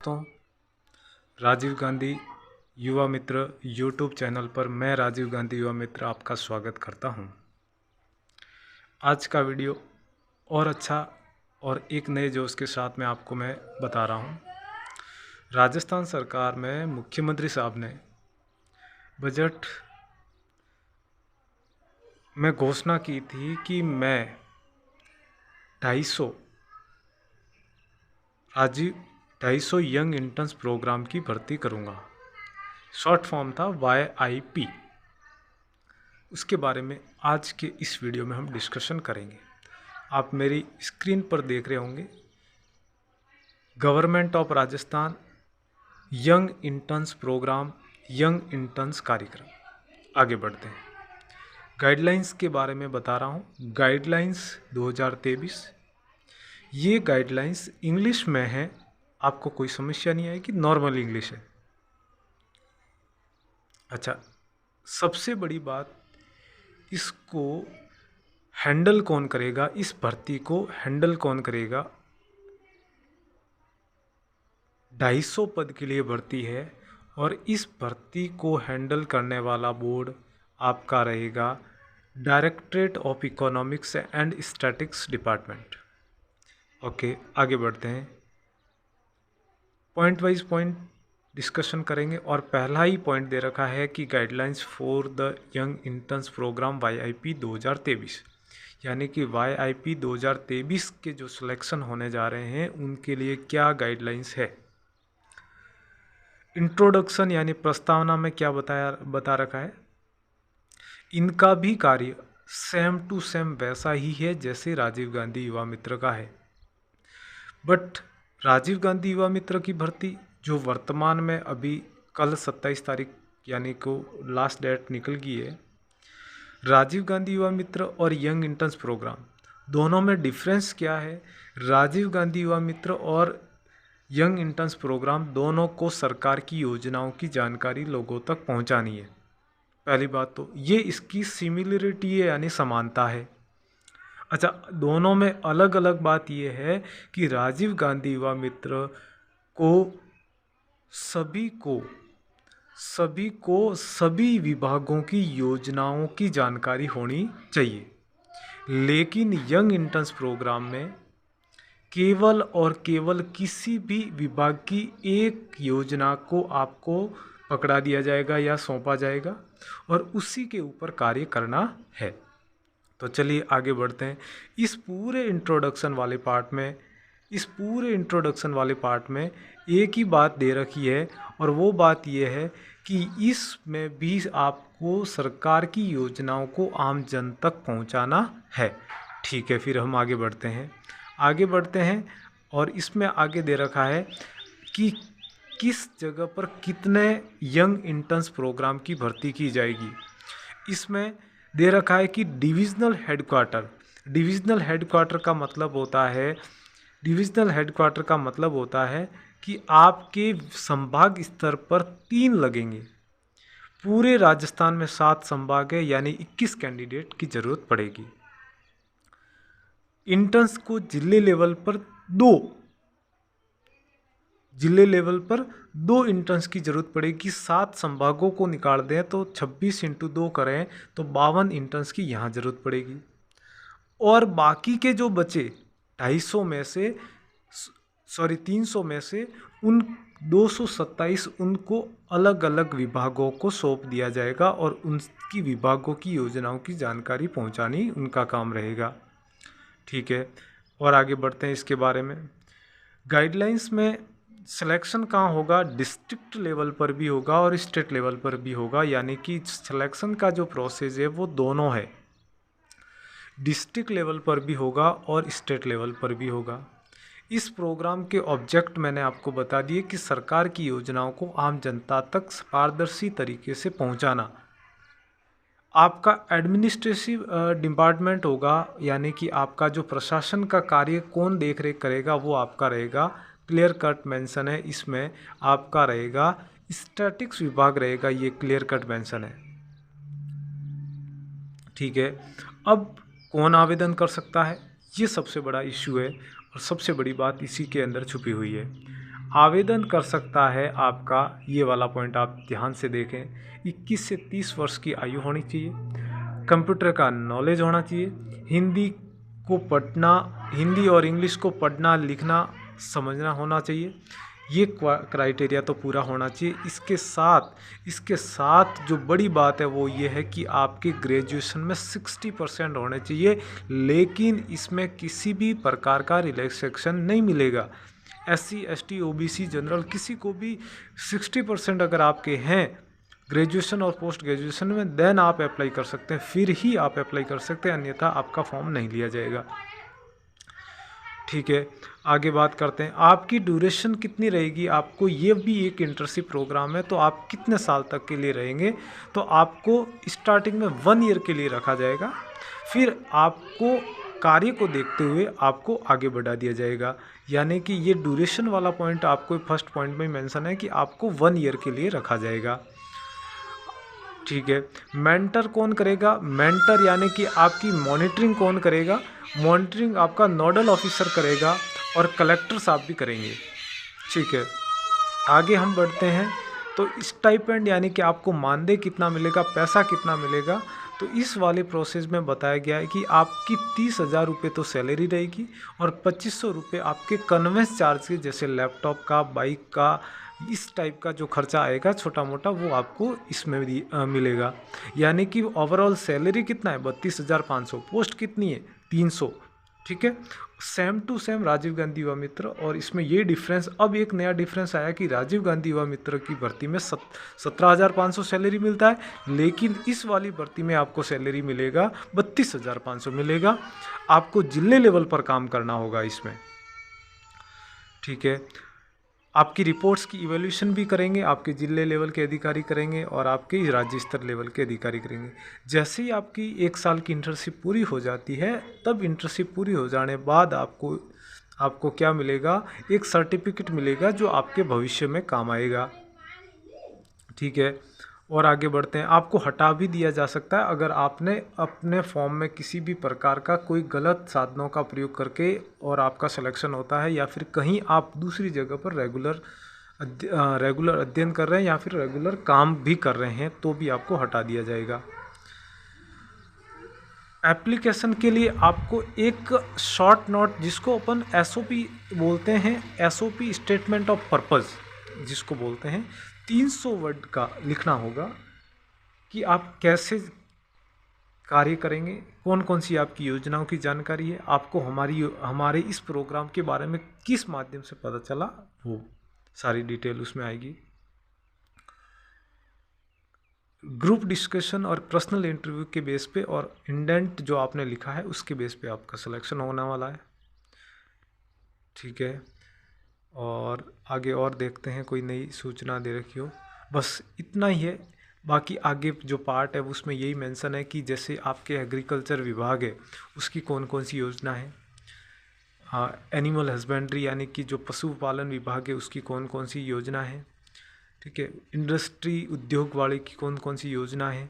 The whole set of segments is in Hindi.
दोस्तों, राजीव गांधी युवा मित्र यूट्यूब चैनल पर मैं राजीव गांधी युवा मित्र आपका स्वागत करता हूं। आज का वीडियो और अच्छा और एक नए जोश के साथ में आपको मैं बता रहा हूं। राजस्थान सरकार में मुख्यमंत्री साहब ने बजट में घोषणा की थी कि मैं 250 यंग इंटर्न्स प्रोग्राम की भर्ती करूंगा। शॉर्ट फॉर्म था YIP। उसके बारे में आज के इस वीडियो में हम डिस्कशन करेंगे। आप मेरी स्क्रीन पर देख रहे होंगे government of Rajasthan young interns program, young interns कार्यक्रम। आगे बढ़ते हैं। गाइडलाइंस के बारे में बता रहा हूँ। गाइडलाइंस 2023। ये गाइडलाइंस इंग्लिश में है, आपको कोई समस्या नहीं आएगी, नॉर्मल इंग्लिश है। अच्छा, सबसे बड़ी बात, इसको हैंडल कौन करेगा, इस भर्ती को हैंडल कौन करेगा। 250 पद के लिए भर्ती है और इस भर्ती को हैंडल करने वाला बोर्ड आपका रहेगा directorate of economics and statistics department. Okay, आगे बढ़ते हैं। पॉइंट वाइज पॉइंट डिस्कशन करेंगे और पहला ही पॉइंट दे रखा है कि guidelines for the young interns program YIP 2023, यानी कि YIP 2023 के जो सिलेक्शन होने जा रहे हैं उनके लिए क्या गाइडलाइंस है। इंट्रोडक्शन यानी प्रस्तावना में क्या बता रखा है, इनका भी कार्य सेम टू सेम वैसा ही है जैसे राजीव गांधी युवा मित्र का है। बट राजीव गांधी युवा मित्र की भर्ती जो वर्तमान में अभी कल 27 तारीख यानी को लास्ट डेट निकल गई है, राजीव गांधी युवा मित्र और यंग इंटर्न्स प्रोग्राम दोनों में डिफरेंस क्या है। राजीव गांधी युवा मित्र और यंग इंटर्न्स प्रोग्राम दोनों को सरकार की योजनाओं की जानकारी लोगों तक पहुंचानी है। पहली बात तो ये इसकी सिमिलरिटी है यानी समानता है। अच्छा, दोनों में अलग अलग बात यह है कि राजीव गांधी युवा मित्र को सभी विभागों की योजनाओं की जानकारी होनी चाहिए, लेकिन यंग इंटर्न्स प्रोग्राम में केवल और केवल किसी भी विभाग की एक योजना को आपको पकड़ा दिया जाएगा या सौंपा जाएगा और उसी के ऊपर कार्य करना है। तो चलिए आगे बढ़ते हैं। इस पूरे इंट्रोडक्शन वाले पार्ट में एक ही बात दे रखी है और वो बात ये है कि इसमें भी आपको सरकार की योजनाओं को आम जन तक पहुंचाना है। ठीक है, फिर हम आगे बढ़ते हैं और इसमें आगे दे रखा है कि किस जगह पर कितने यंग इंटर्न्स प्रोग्राम की भर्ती की जाएगी। इसमें दे रखा है कि डिविजनल हेडक्वार्टर का मतलब होता है कि आपके संभाग स्तर पर 3 लगेंगे। पूरे राजस्थान में 7 संभाग है, यानी 21 कैंडिडेट की जरूरत पड़ेगी। इंटर्न्स को जिले लेवल पर दो इंटर्न्स की जरूरत पड़ेगी। 7 संभागों को निकाल दें तो 26 × 2 करें तो 52 इंटर्न्स की यहाँ जरूरत पड़ेगी। और बाकी के जो बचे 300 में से उन 227 उनको अलग अलग विभागों को सौंप दिया जाएगा और उनकी विभागों की योजनाओं की जानकारी पहुंचानी उनका काम रहेगा। ठीक है, और आगे बढ़ते हैं इसके बारे में। गाइडलाइंस में सिलेक्शन कहाँ होगा, डिस्ट्रिक्ट लेवल पर भी होगा और स्टेट लेवल पर भी होगा, यानी कि सिलेक्शन का जो प्रोसेस है वो दोनों है, डिस्ट्रिक्ट लेवल पर भी होगा और स्टेट लेवल पर भी होगा। इस प्रोग्राम के ऑब्जेक्ट मैंने आपको बता दिए कि सरकार की योजनाओं को आम जनता तक पारदर्शी तरीके से पहुंचाना। आपका एडमिनिस्ट्रेटिव डिपार्टमेंट होगा, यानी कि आपका जो प्रशासन का कार्य कौन देख रेख करेगा वो आपका रहेगा। क्लियर कट मेंशन है इसमें, आपका रहेगा स्टैटिस्टिक्स विभाग रहेगा, ये क्लियर कट मेंशन है। ठीक है, अब कौन आवेदन कर सकता है, ये सबसे बड़ा इश्यू है और सबसे बड़ी बात इसी के अंदर छुपी हुई है। आवेदन कर सकता है आपका, ये वाला पॉइंट आप ध्यान से देखें, 21 से 30 वर्ष की आयु होनी चाहिए, कंप्यूटर का नॉलेज होना चाहिए, हिंदी और इंग्लिश को पढ़ना लिखना समझना होना चाहिए। ये क्राइटेरिया तो पूरा होना चाहिए। इसके साथ जो बड़ी बात है वो ये है कि आपके ग्रेजुएशन में 60% होने चाहिए, लेकिन इसमें किसी भी प्रकार का रिलैक्सेशन नहीं मिलेगा। SC ST OBC जनरल किसी को भी 60% अगर आपके हैं ग्रेजुएशन और पोस्ट ग्रेजुएशन में, देन आप अप्लाई कर सकते हैं, फिर ही आप अप्लाई कर सकते हैं, अन्यथा आपका फॉर्म नहीं लिया जाएगा। ठीक है, आगे बात करते हैं आपकी ड्यूरेशन कितनी रहेगी। आपको ये भी एक इंटर्नशिप प्रोग्राम है, तो आप कितने साल तक के लिए रहेंगे, तो आपको स्टार्टिंग में 1 ईयर के लिए रखा जाएगा, फिर आपको कार्य को देखते हुए आपको आगे बढ़ा दिया जाएगा। यानी कि ये ड्यूरेशन वाला पॉइंट आपको फर्स्ट पॉइंट में मेंशन है कि आपको 1 ईयर के लिए रखा जाएगा। ठीक है, मेंटर कौन करेगा, मेंटर यानी कि आपकी मॉनिटरिंग कौन करेगा, मॉनिटरिंग आपका नोडल ऑफिसर करेगा और कलेक्टर साहब भी करेंगे। ठीक है, आगे हम बढ़ते हैं। तो स्टाइपेंड यानी कि आपको मानदेय कितना मिलेगा, पैसा कितना मिलेगा, तो इस वाले प्रोसेस में बताया गया है कि आपकी 30,000 रुपये तो सैलरी रहेगी और 2500 रुपये आपके कन्वेंस चार्ज के, जैसे लैपटॉप का, बाइक का, इस टाइप का जो खर्चा आएगा छोटा मोटा, वो आपको इसमें भी मिलेगा। यानी कि ओवरऑल सैलरी कितना है, 32,500। पोस्ट कितनी है, 300। ठीक है, same to same Rajiv Gandhi Yuva Mitra. और इसमें ये डिफरेंस, अब एक नया डिफरेंस आया कि राजीव गांधी युवा मित्र की भर्ती में 17,500 सैलरी मिलता है, लेकिन इस वाली भर्ती में आपको सैलरी मिलेगा 32,500 मिलेगा। आपको जिले लेवल पर काम करना होगा इसमें। ठीक है, आपकी रिपोर्ट्स की इवैल्यूएशन भी करेंगे, आपके जिले लेवल के अधिकारी करेंगे और आपके राज्य स्तर लेवल के अधिकारी करेंगे। जैसे ही आपकी 1 साल की इंटर्नशिप पूरी हो जाती है, तब इंटर्नशिप पूरी हो जाने बाद आपको क्या मिलेगा, एक सर्टिफिकेट मिलेगा जो आपके भविष्य में काम आएगा। ठीक है, और आगे बढ़ते हैं। आपको हटा भी दिया जा सकता है अगर आपने अपने फॉर्म में किसी भी प्रकार का कोई गलत साधनों का प्रयोग करके और आपका सिलेक्शन होता है, या फिर कहीं आप दूसरी जगह पर रेगुलर अध्ययन कर रहे हैं या फिर रेगुलर काम भी कर रहे हैं, तो भी आपको हटा दिया जाएगा। एप्लीकेशन के लिए आपको एक शॉर्ट नोट, जिसको अपन SOP बोलते हैं, SOP स्टेटमेंट ऑफ पर्पस जिसको बोलते हैं, 300 वर्ड का लिखना होगा कि आप कैसे कार्य करेंगे, कौन कौन सी आपकी योजनाओं की जानकारी है, आपको हमारे इस प्रोग्राम के बारे में किस माध्यम से पता चला, वो सारी डिटेल उसमें आएगी। ग्रुप डिस्कशन और पर्सनल इंटरव्यू के बेस पे और इंडेंट जो आपने लिखा है उसके बेस पे आपका सिलेक्शन होने वाला है। ठीक है, और आगे और देखते हैं कोई नई सूचना दे रखी हो, बस इतना ही है। बाकी आगे जो पार्ट है उसमें यही मेंशन है कि जैसे आपके एग्रीकल्चर विभाग है उसकी कौन कौन सी योजना है, एनिमल हस्बेंड्री यानी कि जो पशुपालन विभाग है उसकी कौन कौन सी योजना है। ठीक है, इंडस्ट्री उद्योग वाले की कौन कौन सी योजना है,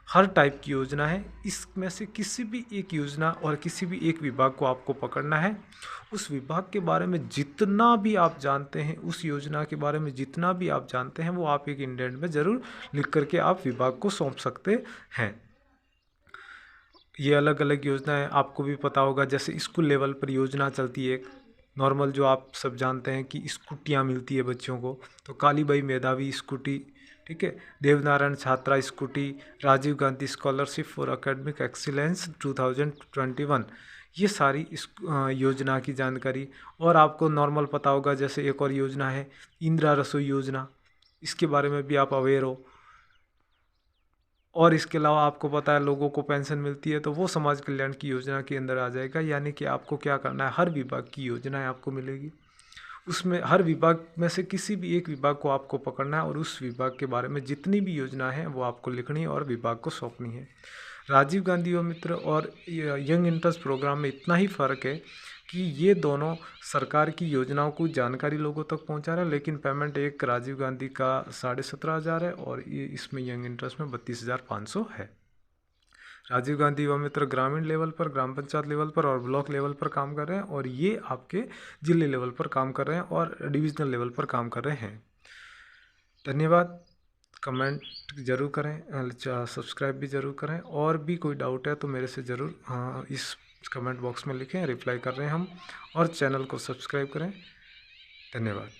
हर टाइप की योजना है। इसमें से किसी भी एक योजना और किसी भी एक विभाग को आपको पकड़ना है, उस विभाग के बारे में जितना भी आप जानते हैं, उस योजना के बारे में जितना भी आप जानते हैं, वो आप एक इंडेंट में ज़रूर लिख करके आप विभाग को सौंप सकते हैं। ये अलग अलग योजनाएं आपको भी पता होगा, जैसे स्कूल लेवल पर योजना चलती है एक नॉर्मल, जो आप सब जानते हैं कि स्कूटियाँ मिलती है बच्चों को, तो कालीबाई मेधावी स्कूटी, ठीक है, Devnarayan Chhatra scooty, Rajiv Gandhi scholarship for academic excellence 2021, ये सारी इस योजना की जानकारी। और आपको नॉर्मल पता होगा, जैसे एक और योजना है इंदिरा रसोई योजना, इसके बारे में भी आप अवेयर हो। और इसके अलावा आपको पता है लोगों को पेंशन मिलती है, तो वो समाज कल्याण की योजना के अंदर आ जाएगा। यानी कि आपको क्या करना है, हर विभाग की योजनाएं आपको मिलेगी, उसमें हर विभाग में से किसी भी एक विभाग को आपको पकड़ना है और उस विभाग के बारे में जितनी भी योजना है वो आपको लिखनी है और विभाग को सौंपनी है। राजीव गांधी युवा मित्र और यंग इंटर्स प्रोग्राम में इतना ही फ़र्क है कि ये दोनों सरकार की योजनाओं को जानकारी लोगों तक पहुंचा रहा है, लेकिन पेमेंट एक राजीव गांधी का 17,500 है और ये इसमें यंग इंटर्स में 32,500 है। राजीव गांधी युवा मित्र ग्रामीण लेवल पर, ग्राम पंचायत लेवल पर और ब्लॉक लेवल पर काम कर रहे हैं, और ये आपके जिले लेवल पर काम कर रहे हैं और डिविजनल लेवल पर काम कर रहे हैं। धन्यवाद। कमेंट ज़रूर करें, सब्सक्राइब भी ज़रूर करें, और भी कोई डाउट है तो मेरे से ज़रूर इस कमेंट बॉक्स में लिखें, रिप्लाई कर रहे हैं हम, और चैनल को सब्सक्राइब करें। धन्यवाद।